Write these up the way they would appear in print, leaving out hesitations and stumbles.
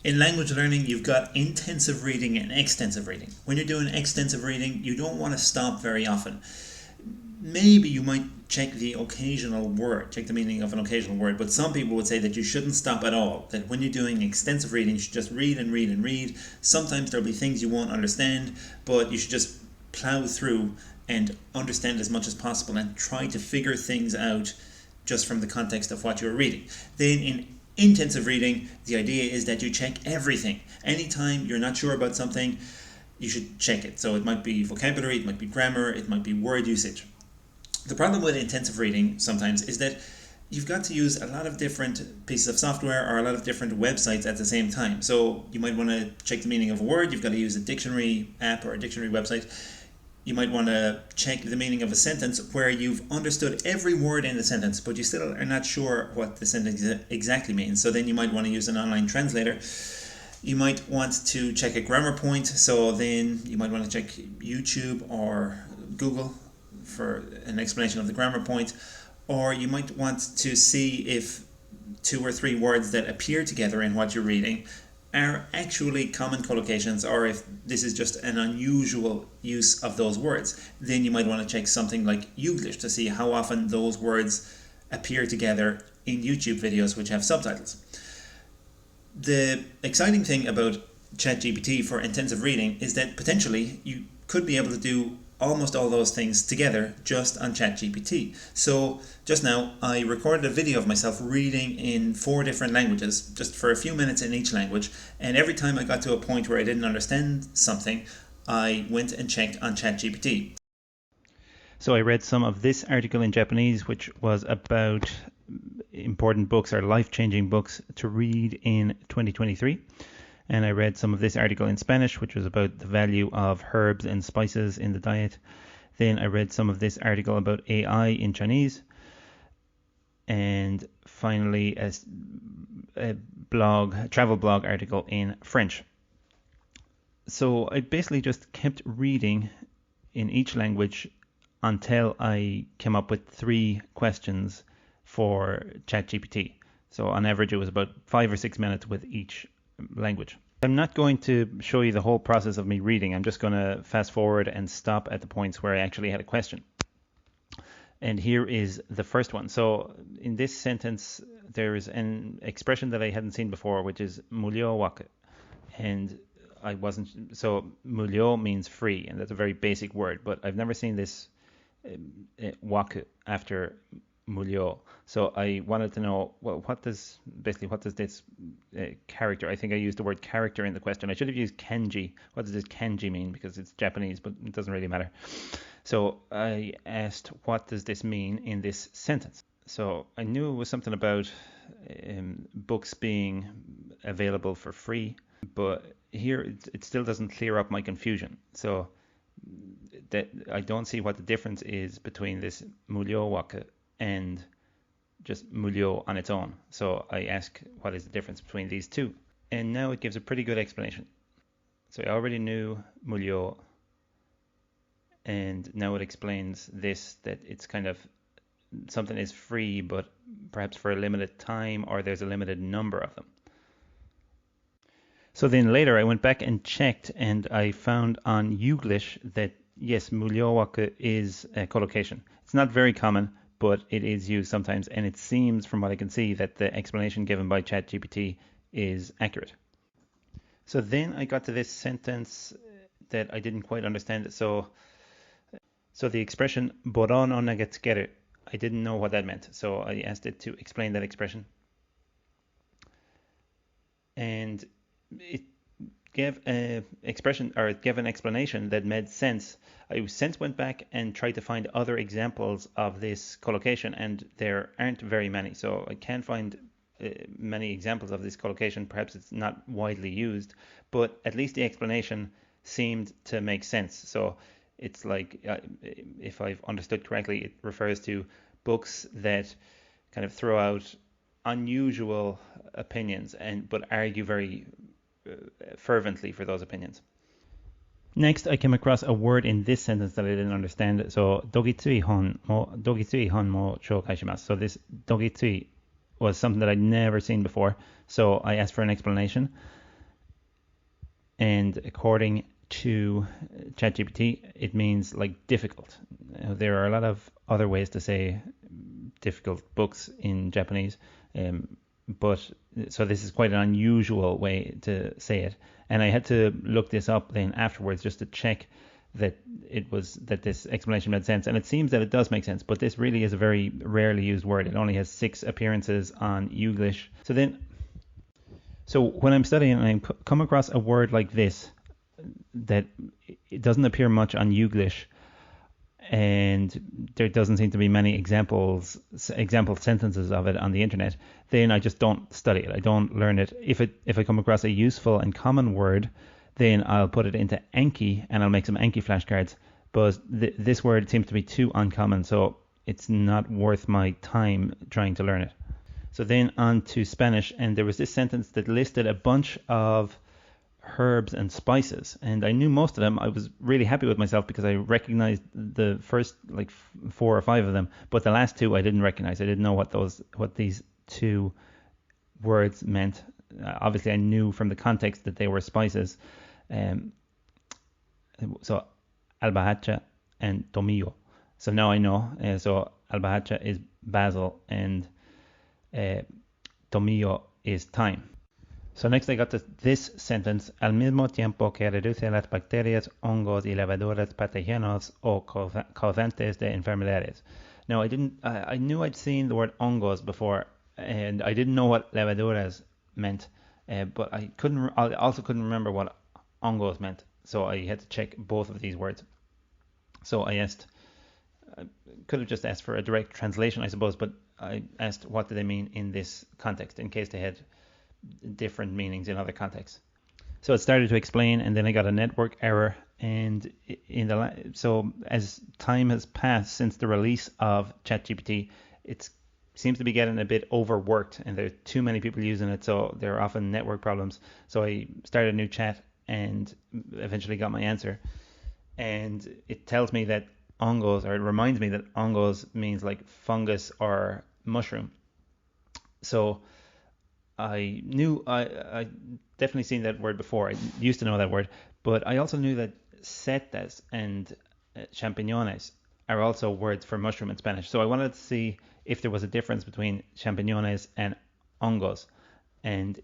In language learning, you've got intensive reading and extensive reading. When you're doing extensive reading, you don't want to stop very often. Maybe you might check the occasional word, check the meaning of an occasional word, but some people would say that you shouldn't stop at all. That when you're doing extensive reading, you should just read and read and read. Sometimes there'll be things you won't understand, but you should just plow through and understand as much as possible and try to figure things out just from the context of what you're reading. Then in intensive reading, the idea is that you check everything. Anytime you're not sure about something, you should check it. So it might be vocabulary, it might be grammar, it might be word usage. The problem with intensive reading sometimes is that you've got to use a lot of different pieces of software or a lot of different websites at the same time. So you might want to check the meaning of a word, you've got to use a dictionary app or a dictionary website. You might want to check the meaning of a sentence where you've understood every word in the sentence, but you still are not sure what the sentence exactly means. So then you might want to use an online translator. You might want to check a grammar point, so then you might want to check YouTube or Google for an explanation of the grammar point, or you might want to see if 2 or 3 words that appear together in what you're reading are actually common collocations, or if this is just an unusual use of those words. Then you might want to check something like Youglish to see how often those words appear together in YouTube videos which have subtitles. The exciting thing about Chat GPT for intensive reading is that potentially you could be able to do almost all those things together just on Chat GPT. So just now I recorded a video of myself reading in 4 different languages, just for a few minutes in each language, and every time I got to a point where I didn't understand something, I went and checked on Chat GPT. So I read some of this article in Japanese, which was about important books or life-changing books to read in 2023. And I read some of this article in Spanish, which was about the value of herbs and spices in the diet. Then I read some of this article about AI in Chinese. And finally, a travel blog article in French. So I basically just kept reading in each language until I came up with 3 questions for ChatGPT. So on average, it was about 5 or 6 minutes with each language. I'm not going to show you the whole process of me reading. I'm just going to fast forward and stop at the points where I actually had a question. And here is the first one. So in this sentence, there is an expression that I hadn't seen before, which is mulyo wake. And so mulyo means free, and that's a very basic word, but I've never seen this wake after mulyo. So I wanted to know, well, what does this character, I think I used the word character in the question. I should have used kanji. What does this kanji mean? Because it's Japanese, but it doesn't really matter. So I asked, what does this mean in this sentence? So I knew it was something about books being available for free, but here it still doesn't clear up my confusion. So that I don't see what the difference is between this mulyo wake and just mulyo on its own. So I ask, what is the difference between these two? And now it gives a pretty good explanation. So I already knew mulyo, and now it explains this, that it's kind of something is free, but perhaps for a limited time, or there's a limited number of them. So then later I went back and checked, and I found on Youglish that yes, mulyo wake is a collocation. It's not very common, but it is used sometimes, and it seems from what I can see that the explanation given by ChatGPT is accurate. So then I got to this sentence that I didn't quite understand. So the expression boron o nagetsukeru, I didn't know what that meant. So I asked it to explain that expression. And it gave an explanation that made sense. I since went back and tried to find other examples of this collocation, and there aren't very many. So I can't find many examples of this collocation. Perhaps it's not widely used, but at least the explanation seemed to make sense. So it's like, if I've understood correctly, it refers to books that kind of throw out unusual opinions but argue very fervently for those opinions. Next, I came across a word in this sentence that I didn't understand. So dogitsui hon mo shoukai shimasu. So this dogitsui was something that I'd never seen before. So I asked for an explanation. and according to Chat GPT, it means like difficult. There are a lot of other ways to say difficult books in Japanese, but so this is quite an unusual way to say it. And I had to look this up then afterwards just to check that this explanation made sense, and it seems that it does make sense, but this really is a very rarely used word. It only has 6 appearances on Youglish. So when I'm studying and I come across a word like this that it doesn't appear much on Youglish, and there doesn't seem to be many example sentences of it on the internet, then I just don't study it. I don't learn it. If I come across a useful and common word, then I'll put it into Anki and I'll make some Anki flashcards. But this word seems to be too uncommon, so it's not worth my time trying to learn it. So then on to Spanish, and there was this sentence that listed a bunch of herbs and spices, and I knew most of them. I was really happy with myself because I recognized the first like 4 or 5 of them, but the last 2 I didn't recognize. I didn't know what these 2 words meant. Obviously I knew from the context that they were spices. So albahaca and tomillo. So now I know. So albahaca is basil and tomillo is thyme. So next I got this sentence: al mismo tiempo que reduce las bacterias, hongos y levaduras patógenos o causantes de enfermedades. Now I knew I'd seen the word hongos before, and I didn't know what levaduras meant, but I also couldn't remember what hongos meant. So I had to check both of these words. So I could have just asked for a direct translation, I suppose, but I asked what do they mean in this context, in case they had different meanings in other contexts. So it started to explain, and then I got a network error. And so as time has passed since the release of ChatGPT, it seems to be getting a bit overworked, and there are too many people using it, so there are often network problems. So I started a new chat and eventually got my answer. And it tells me that hongos, or it reminds me that hongos means like fungus or mushroom. So I definitely seen that word before. I used to know that word, but I also knew that setas and champiñones are also words for mushroom in Spanish. So I wanted to see if there was a difference between champiñones and hongos, and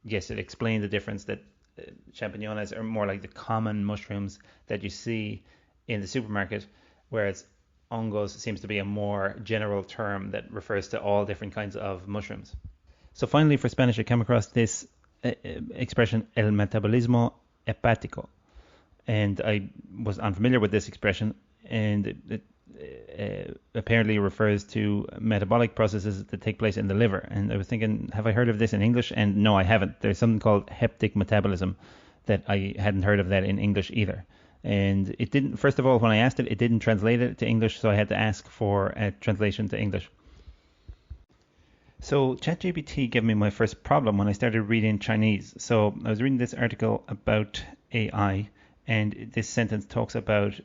it explained the difference, that champiñones are more like the common mushrooms that you see in the supermarket, whereas hongos seems to be a more general term that refers to all different kinds of mushrooms. So finally, for Spanish, I came across this expression, el metabolismo hepático, and I was unfamiliar with this expression, and it apparently refers to metabolic processes that take place in the liver. And I was thinking, have I heard of this in English? And no, I haven't. There's something called heptic metabolism that I hadn't heard of that in English either. And it didn't, first of all, when I asked it, it didn't translate it to English, so I had to ask for a translation to English. So ChatGPT gave me my first problem when I started reading Chinese. So I was reading this article about AI, and this sentence talks about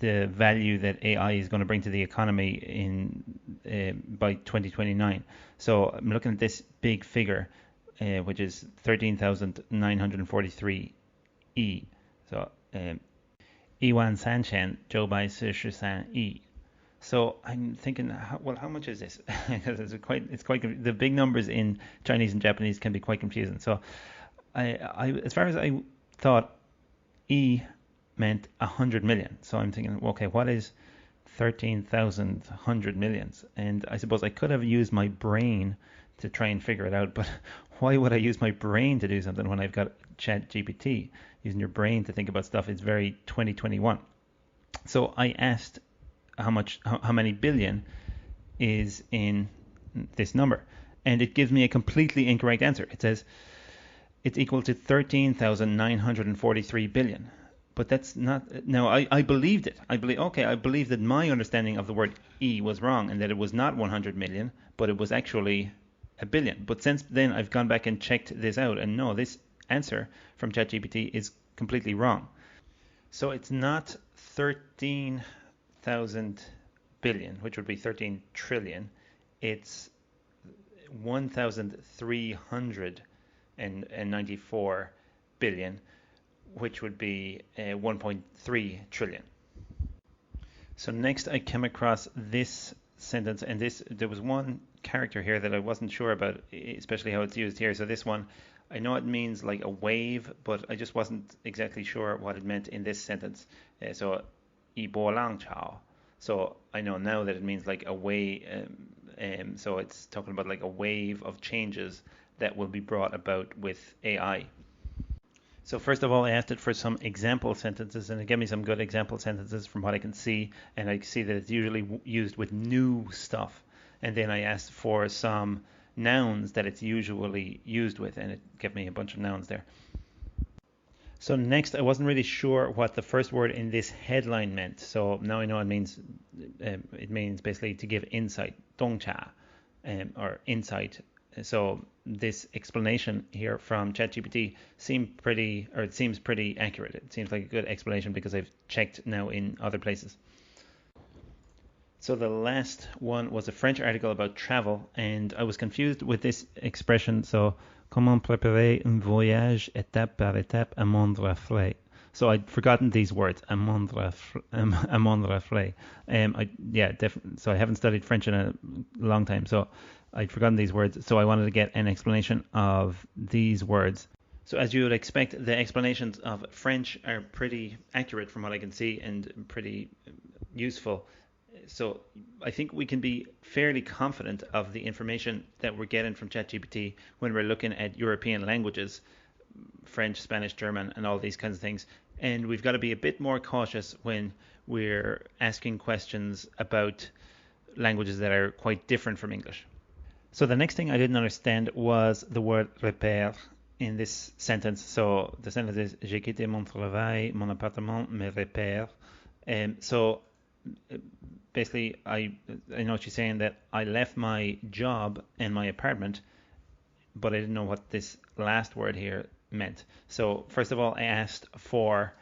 the value that AI is going to bring to the economy by 2029. So I'm looking at this big figure, which is 13,943 E. So Iwan Sanshan, 943 E. So I'm thinking, how much is this? Because it's quite the big numbers in Chinese and Japanese can be quite confusing. So as far as I thought, E meant 100 million. So I'm thinking, okay, what is 13,100 millions? And I suppose I could have used my brain to try and figure it out, but why would I use my brain to do something when I've got Chat GPT? Using your brain to think about stuff is very 2021. So I asked how many billion is in this number, and it gives me a completely incorrect answer. It says it's equal to 13,943 billion. But that's not. Now I believed it. I believe that my understanding of the word E was wrong, and that it was not 100 million, but it was actually a billion. But since then I've gone back and checked this out, and no, this answer from ChatGPT is completely wrong. So it's not 13,000 billion, which would be 13 trillion. It's 1,394 billion, which would be 1.3 trillion. So next I came across this sentence, and there was one character here that I wasn't sure about, especially how it's used here. So this one, I know it means like a wave, but I just wasn't exactly sure what it meant in this sentence. So, 一波浪潮. So I know now that it means like a wave. So it's talking about like a wave of changes that will be brought about with AI. So first of all, I asked it for some example sentences, and it gave me some good example sentences from what I can see, and I see that it's usually used with new stuff. And then I asked for some nouns that it's usually used with, and it gave me a bunch of nouns there. So next, I wasn't really sure what the first word in this headline meant. So now I know it means basically to give insight, 洞察, or insight. So this explanation here from Chat GPT seems pretty accurate. It seems like a good explanation because I've checked now in other places. So the last one was a French article about travel, and I was confused with this expression. So, comment préparer un voyage étape par étape à moindre frais. So I'd forgotten these words, à moindre frais. So I haven't studied French in a long time, so I'd forgotten these words. So I wanted to get an explanation of these words. So as you would expect, the explanations of French are pretty accurate from what I can see and pretty useful. So I think we can be fairly confident of the information that we're getting from ChatGPT when we're looking at European languages, French, Spanish, German, and all these kinds of things. And we've got to be a bit more cautious when we're asking questions about languages that are quite different from English. So the next thing I didn't understand was the word repère in this sentence. So the sentence is j'ai quitté mon travail, mon appartement, mes repères. So basically, I know she's saying that I left my job and my apartment, but I didn't know what this last word here meant. So first of all, I asked for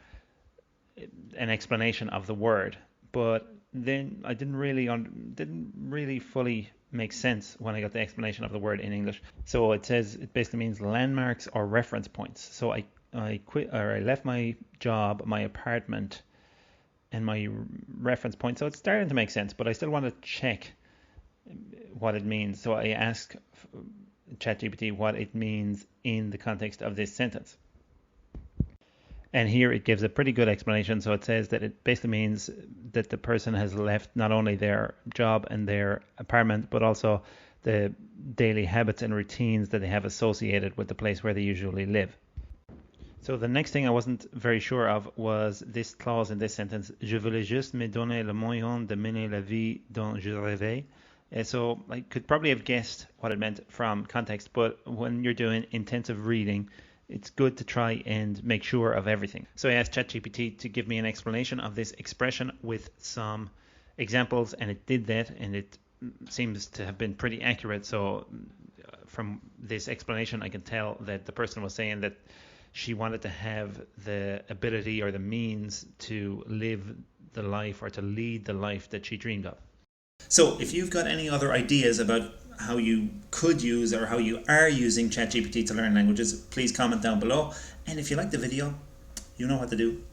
an explanation of the word, but then I didn't really fully make sense when I got the explanation of the word in English. So it says it basically means landmarks or reference points. So I quit, or I left my job, my apartment, and my reference point. So it's starting to make sense, but I still want to check what it means. So I ask ChatGPT what it means in the context of this sentence. And here it gives a pretty good explanation. So it says that it basically means that the person has left not only their job and their apartment, but also the daily habits and routines that they have associated with the place where they usually live. So the next thing I wasn't very sure of was this clause in this sentence, je voulais juste me donner le moyen de mener la vie dont je rêvais. So I could probably have guessed what it meant from context, but when you're doing intensive reading, it's good to try and make sure of everything. So I asked ChatGPT to give me an explanation of this expression with some examples, and it did that, and it seems to have been pretty accurate. So from this explanation, I can tell that the person was saying that she wanted to have the ability or the means to live the life or to lead the life that she dreamed of. So if you've got any other ideas about how you could use or how you are using ChatGPT to learn languages, please comment down below. And if you like the video, you know what to do.